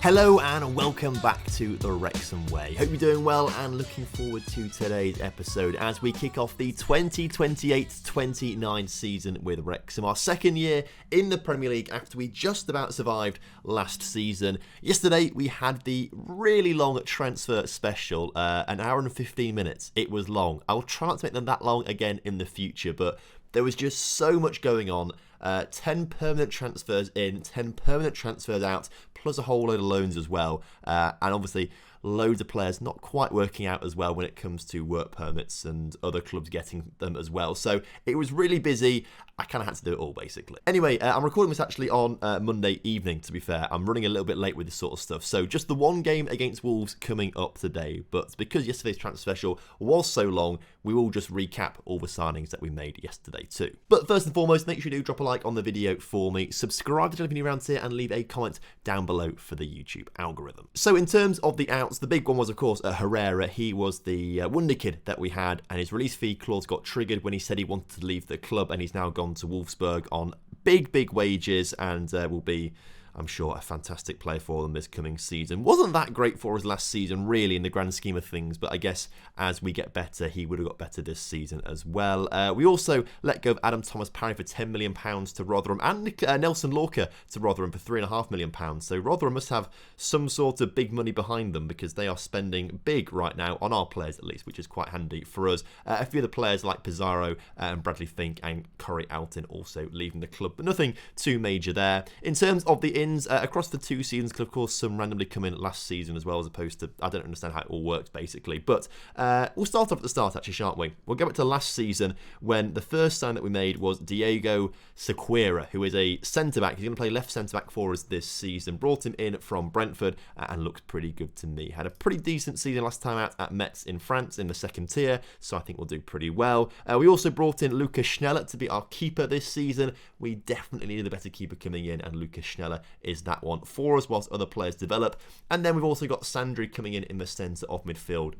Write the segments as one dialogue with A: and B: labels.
A: Hello and welcome back to the Wrexham Way. Hope you're doing well and looking forward to today's episode as we kick off the 2028-29 season with Wrexham, our second year in the Premier League after we just about survived last season. Yesterday we had the really long transfer special, an hour and 15 minutes. It was long. I'll try not to make them that long again in the future, but there was just so much going on. 10 permanent transfers in, 10 permanent transfers out, plus a whole load of loans as well. And obviously, loads of players not quite working out as well when it comes to work permits and other clubs getting them as well. So it was really busy. I kind of had to do it all, basically. Anyway, I'm recording this actually on Monday evening, to be fair. I'm running a little bit late with this sort of stuff. So just the one game against Wolves coming up today. But because yesterday's transfer special was so long, we will just recap all the signings that we made yesterday too. But first and foremost, make sure you do drop a like on the video for me. Subscribe to the channel if you're new around here and leave a comment down below for the YouTube algorithm. So in terms of the outs, the big one was, of course, Herrera. He was the wonder kid that we had, and his release fee clause got triggered when he said he wanted to leave the club, and he's now gone to Wolfsburg on big wages and will be, I'm sure, a fantastic player for them this coming season. Wasn't that great for us last season, really, in the grand scheme of things, but I guess as we get better, he would have got better this season as well. We also let go of Adam Thomas-Parry for £10 million to Rotherham, and Nelson Lorca to Rotherham for £3.5 million. So Rotherham must have some sort of big money behind them because they are spending big right now on our players, at least, which is quite handy for us. A few of the players like Pizarro and Bradley Fink and Corey Alton also leaving the club, but nothing too major there. In terms of the across the two seasons, of course, some randomly come in last season as well, as opposed to, I don't understand how it all works, basically. But we'll start off at the start, actually, shan't we? We'll go back to last season when the first sign that we made was Diego Sequeira, who is a centre-back. He's going to play left centre-back for us this season. Brought him in from Brentford and looks pretty good to me. Had a pretty decent season last time out at Metz in France in the second tier, so I think we'll do pretty well. We also brought in Lucas Schneller to be our keeper this season. We definitely needed a better keeper coming in, and Lucas Schneller is that one for us whilst other players develop. And then we've also got Sandri coming in the centre of midfield.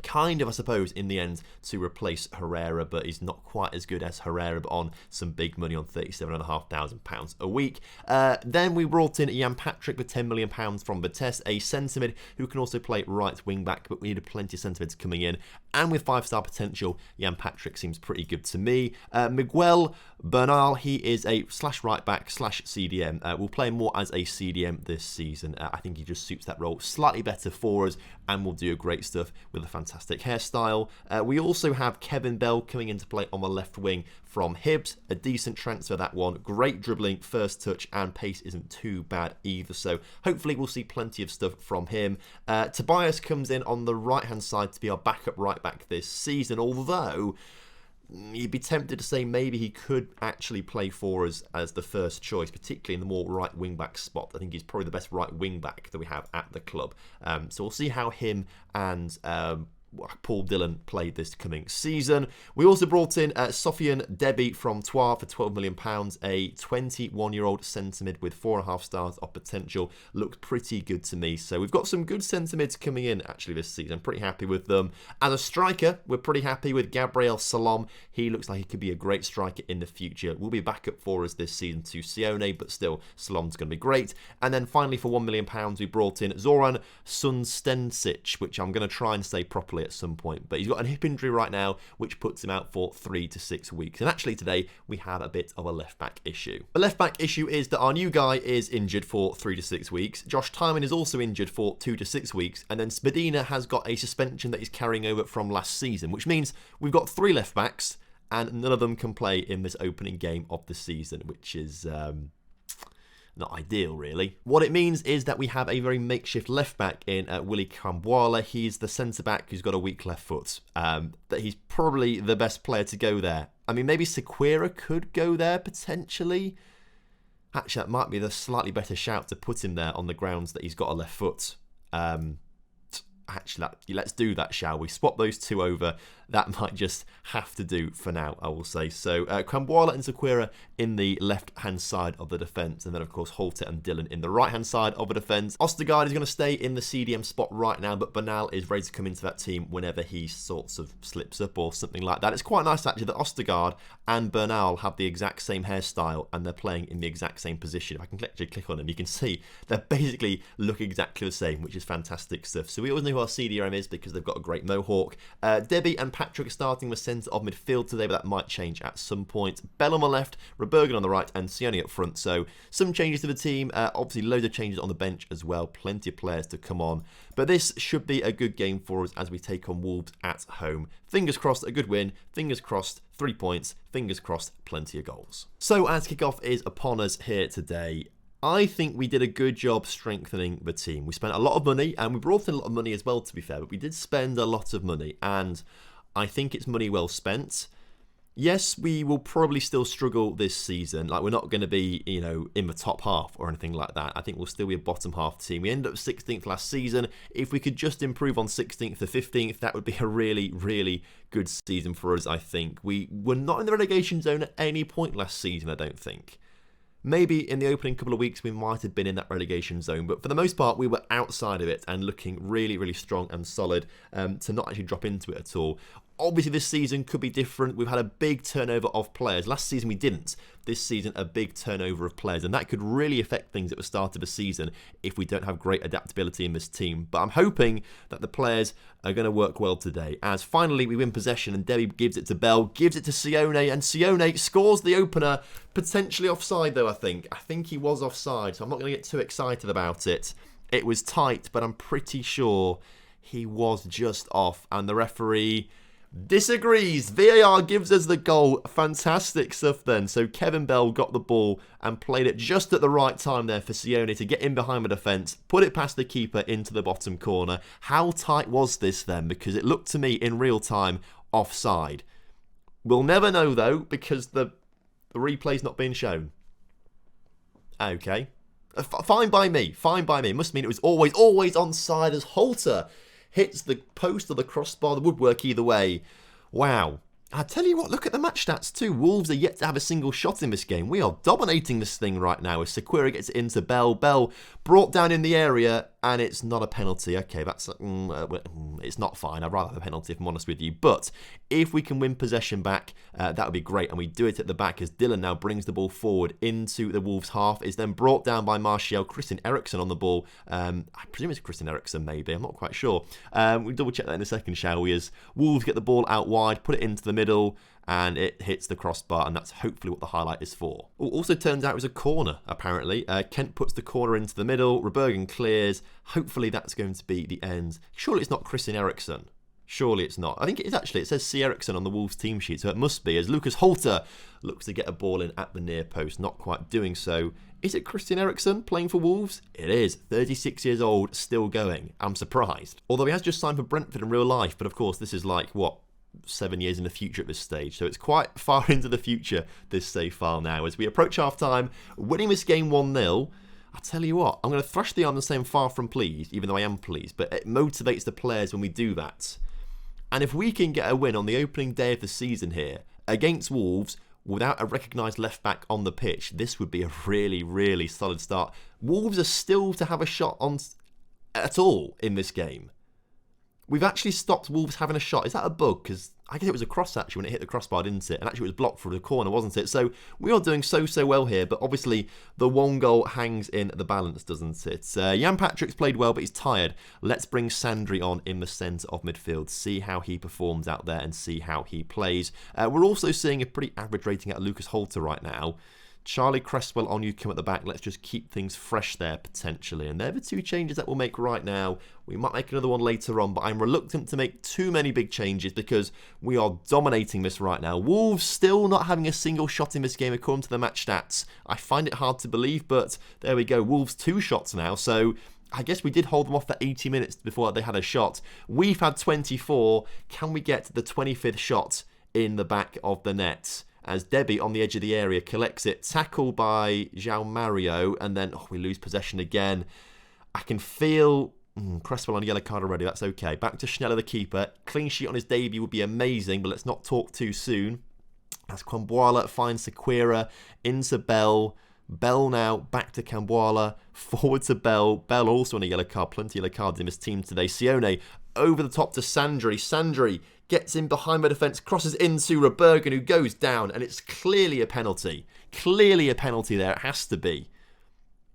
A: Kind of, I suppose, in the end to replace Herrera, but he's not quite as good as Herrera, but on some big money on £37,500 a week. Then we brought in Jan Patrick with £10 million from Vitesse, a centre mid who can also play right wing back, but we needed plenty of centre mids coming in. And with 5-star potential, Jan Patrick seems pretty good to me. Miguel Bernal, he is a / right back / CDM. We'll play more as a CDM this season. I think he just suits that role slightly better for us and will do great stuff with a fantastic hairstyle. We also have Kevin Bell coming into play on the left wing from Hibs. A decent transfer, that one. Great dribbling, first touch, and pace isn't too bad either. So hopefully we'll see plenty of stuff from him. Tobias comes in on the right-hand side to be our backup right back this season, although you'd be tempted to say maybe he could actually play for us as the first choice, particularly in the more right wing-back spot. I think he's probably the best right wing-back that we have at the club. So we'll see how him and Paul Dillon played this coming season. We also brought in Sofiane Debi from Troyes for £12 million, a 21-year-old centre mid with 4.5 stars of potential. Looked pretty good to me. So we've got some good centre mids coming in actually this season. I'm pretty happy with them. As a striker, we're pretty happy with Gabriel Salom. He looks like he could be a great striker in the future. Will be backup for us this season to Sione, but still, Salom's going to be great. And then finally, for £1 million, we brought in Zoran Sunstensic, which I'm going to try and say properly at some point, but he's got a hip injury right now which puts him out for 3 to 6 weeks, and actually today we have a bit of a left back issue. The left back issue is that our new guy is injured for 3 to 6 weeks. Josh Tymon is also injured for 2 to 6 weeks, and then Spadina has got a suspension that he's carrying over from last season, which means we've got 3 left backs and none of them can play in this opening game of the season, which is not ideal, really. What it means is that we have a very makeshift left back in Willy Kambuala. He's the centre back who's got a weak left foot. That he's probably the best player to go there. I mean, maybe Sequeira could go there potentially. Actually, that might be the slightly better shout to put him there on the grounds that he's got a left foot. actually, let's do that, shall we? Swap those two over. That might just have to do for now, I will say. So Kwamboala and Zaquira in the left-hand side of the defence, and then, of course, Holter and Dillon in the right-hand side of the defence. Ostergaard is going to stay in the CDM spot right now, but Bernal is ready to come into that team whenever he sorts of slips up or something like that. It's quite nice, actually, that Ostergaard and Bernal have the exact same hairstyle and they're playing in the exact same position. If I can actually click on them, you can see they basically look exactly the same, which is fantastic stuff. So we always know who our CDM is because they've got a great mohawk. Debbie and Patrick are starting the centre of midfield today, but that might change at some point. Bell on the left, Rebergen on the right, and Sione up front. So some changes to the team. Obviously, loads of changes on the bench as well. Plenty of players to come on. But this should be a good game for us as we take on Wolves at home. Fingers crossed, a good win. Fingers crossed, 3 points. Fingers crossed, plenty of goals. So as kickoff is upon us here today, I think we did a good job strengthening the team. We spent a lot of money, and we brought in a lot of money as well, to be fair, but we did spend a lot of money, and I think it's money well spent. Yes, we will probably still struggle this season. Like, we're not going to be, in the top half or anything like that. I think we'll still be a bottom half team. We ended up 16th last season. If we could just improve on 16th to 15th, that would be a really, really good season for us, I think. We were not in the relegation zone at any point last season, I don't think. Maybe in the opening couple of weeks we might have been in that relegation zone, but for the most part we were outside of it and looking really, really strong and solid to not actually drop into it at all. Obviously this season could be different. We've had a big turnover of players. Last season we didn't. This season a big turnover of players, and that could really affect things at the start of the season if we don't have great adaptability in this team. But I'm hoping that the players are going to work well today, as finally we win possession and Debbie gives it to Bell, gives it to Sione, and Sione scores the opener. Potentially offside though, I think. I think he was offside, so I'm not going to get too excited about it. It was tight, but I'm pretty sure he was just off, and the referee disagrees. VAR gives us the goal. Fantastic stuff then. So Kevin Bell got the ball and played it just at the right time there for Sione to get in behind the defence, put it past the keeper into the bottom corner. How tight was this then? Because it looked to me in real time offside. We'll never know though, because the replay's not being shown. Okay. Fine by me. Fine by me. It must mean it was always onside as Holter hits the post or the crossbar, the woodwork either way. Wow. I tell you what, look at the match stats too. Wolves are yet to have a single shot in this game. We are dominating this thing right now as Sequeira gets it into Bell. Bell brought down in the area, and it's not a penalty. Okay, that's it's not fine. I'd rather have a penalty if I'm honest with you. But if we can win possession back, that would be great. And we do it at the back as Dillon now brings the ball forward into the Wolves half. Is then brought down by Martial. Christian Eriksen on the ball. I presume it's Christian Eriksen maybe. I'm not quite sure. We'll double check that in a second, shall we? As Wolves get the ball out wide, put it into the middle, and it hits the crossbar, and that's hopefully what the highlight is for. Also turns out it was a corner, apparently. Kent puts the corner into the middle, Rebergen clears. Hopefully that's going to be the end. Surely it's not Christian Eriksen. Surely it's not. I think it is actually. It says C. Eriksen on the Wolves team sheet, so it must be, as Lucas Holter looks to get a ball in at the near post, not quite doing so. Is it Christian Eriksen playing for Wolves? It is. 36 years old, still going. I'm surprised. Although he has just signed for Brentford in real life, but of course this is like, 7 years in the future at this stage, so it's quite far into the future, this save file now. As we approach half-time, winning this game 1-0, I'll tell you what, I'm going to thrash the arm and say I'm far from pleased, even though I am pleased, but it motivates the players when we do that. And if we can get a win on the opening day of the season here, against Wolves, without a recognised left-back on the pitch, this would be a really, really solid start. Wolves are still to have a shot on at all in this game. We've actually stopped Wolves having a shot. Is that a bug? Because I guess it was a cross actually when it hit the crossbar, didn't it? And actually it was blocked for the corner, wasn't it? So we are doing so well here, but obviously the one goal hangs in the balance, doesn't it? Jan Patrick's played well, but he's tired. Let's bring Sandri on in the centre of midfield, see how he performs out there and see how he plays. We're also seeing a pretty average rating out of Lucas Holter right now. Charlie Cresswell on you come at the back. Let's just keep things fresh there potentially. And they're the two changes that we'll make right now. We might make another one later on, but I'm reluctant to make too many big changes because we are dominating this right now. Wolves still not having a single shot in this game according to the match stats. I find it hard to believe, but there we go. Wolves 2 shots now, so I guess we did hold them off for 80 minutes before they had a shot. We've had 24. Can we get the 25th shot in the back of the net? As Debbie on the edge of the area collects it, tackled by João Mario, and then we lose possession again. I can feel Cresswell on a yellow card already, that's okay. Back to Schneller, the keeper. Clean sheet on his debut would be amazing, but let's not talk too soon. As Kwamboala finds Sequeira, into Bell. Bell now back to Kwamboala, forward to Bell. Bell also on a yellow card, plenty of yellow cards in his team today. Sione over the top to Sandri. Sandri gets in behind the defence, crosses into Rebergen, who goes down, and it's clearly a penalty. Clearly a penalty there, it has to be.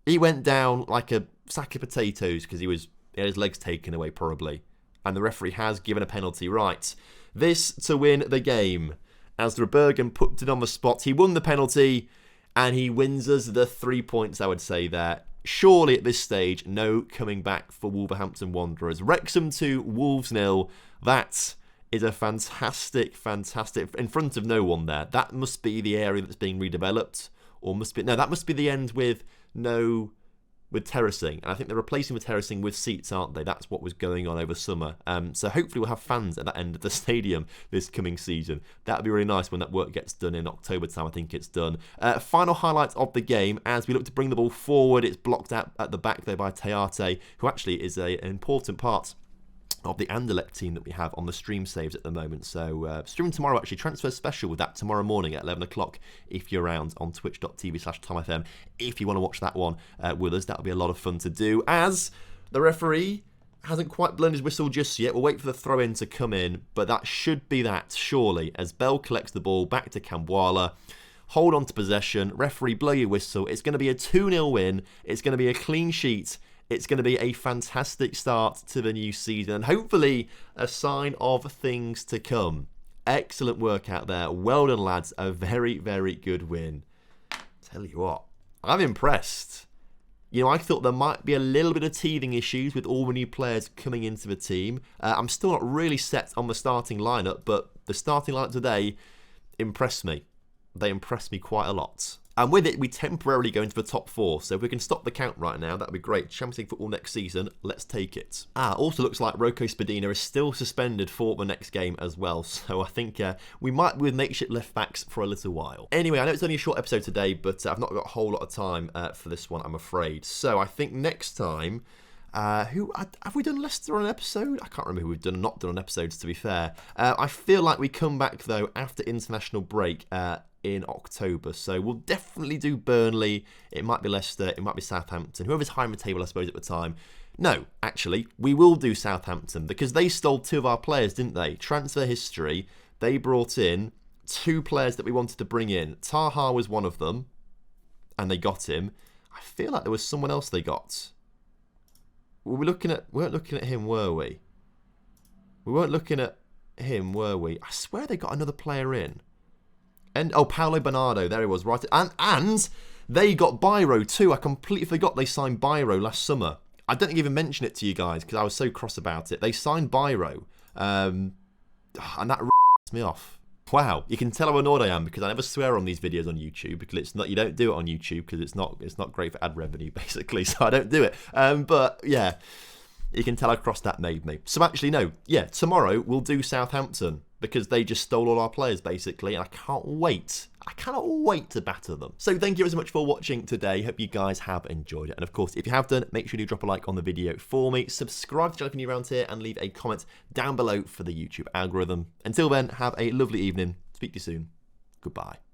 A: He went down like a sack of potatoes because he had his legs taken away probably. And the referee has given a penalty. Right, this to win the game. As Rebergen put it on the spot, he won the penalty and he wins us the 3 points, I would say there. Surely at this stage, no coming back for Wolverhampton Wanderers. Wrexham 2, Wolves 0. That is a fantastic, in front of no one there. That must be the area that's being redeveloped. Or must be, no, that must be the end with terracing. And I think they're replacing the terracing with seats, aren't they? That's what was going on over summer. So hopefully we'll have fans at that end of the stadium this coming season. That would be really nice when that work gets done in October time. I think it's done. Final highlights of the game as we look to bring the ball forward. It's blocked out at the back there by Teate, who actually is an important part of the Anderlecht team that we have on the stream saves at the moment. So streaming tomorrow, actually, transfer special with that tomorrow morning at 11 o'clock if you're around on twitch.tv/TomFM. If you want to watch that one with us, that'll be a lot of fun to do. As the referee hasn't quite blown his whistle just yet. We'll wait for the throw-in to come in, but that should be that, surely, as Bell collects the ball back to Kwamboala. Hold on to possession. Referee, blow your whistle. It's going to be a 2-0 win. It's going to be a clean sheet. It's going to be a fantastic start to the new season and hopefully a sign of things to come. Excellent work out there. Well done, lads. A very, very good win. Tell you what, I'm impressed. You know, I thought there might be a little bit of teething issues with all the new players coming into the team. I'm still not really set on the starting lineup, but the starting lineup today impressed me. They impressed me quite a lot. And with it, we temporarily go into the top 4. So if we can stop the count right now, that would be great. Champions League football next season, let's take it. Also looks like Rocco Spadina is still suspended for the next game as well. So I think we might be with makeshift left backs for a little while. Anyway, I know it's only a short episode today, but I've not got a whole lot of time for this one, I'm afraid. So I think next time, have we done Leicester on an episode? I can't remember who we've not done on episodes, to be fair. I feel like we come back, though, after international break in October. So we'll definitely do Burnley. It might be Leicester. It might be Southampton. Whoever's high in the table, I suppose, at the time. No, actually, we will do Southampton because they stole 2 of our players, didn't they? Transfer history. They brought in 2 players that we wanted to bring in. Taha was one of them, and they got him. I feel like there was someone else they got. We weren't looking at him, were we? We weren't looking at him, were we? I swear they got another player in. And Paulo Bernardo, there he was, right? And they got Biro too. I completely forgot they signed Biro last summer. I don't think I even mentioned it to you guys because I was so cross about it. They signed Biro, and that me off. Wow, you can tell how annoyed I am because I never swear on these videos on YouTube because it's not. You don't do it on YouTube because it's not great for ad revenue basically. So I don't do it. But yeah, you can tell how cross that made me. So actually, no, yeah, tomorrow we'll do Southampton because they just stole all our players basically, and I cannot wait to batter them. So thank you so much for watching today. Hope you guys have enjoyed it. And of course, if you have done, make sure you drop a like on the video for me. Subscribe to the channel if you're new around here and leave a comment down below for the YouTube algorithm. Until then, have a lovely evening. Speak to you soon. Goodbye.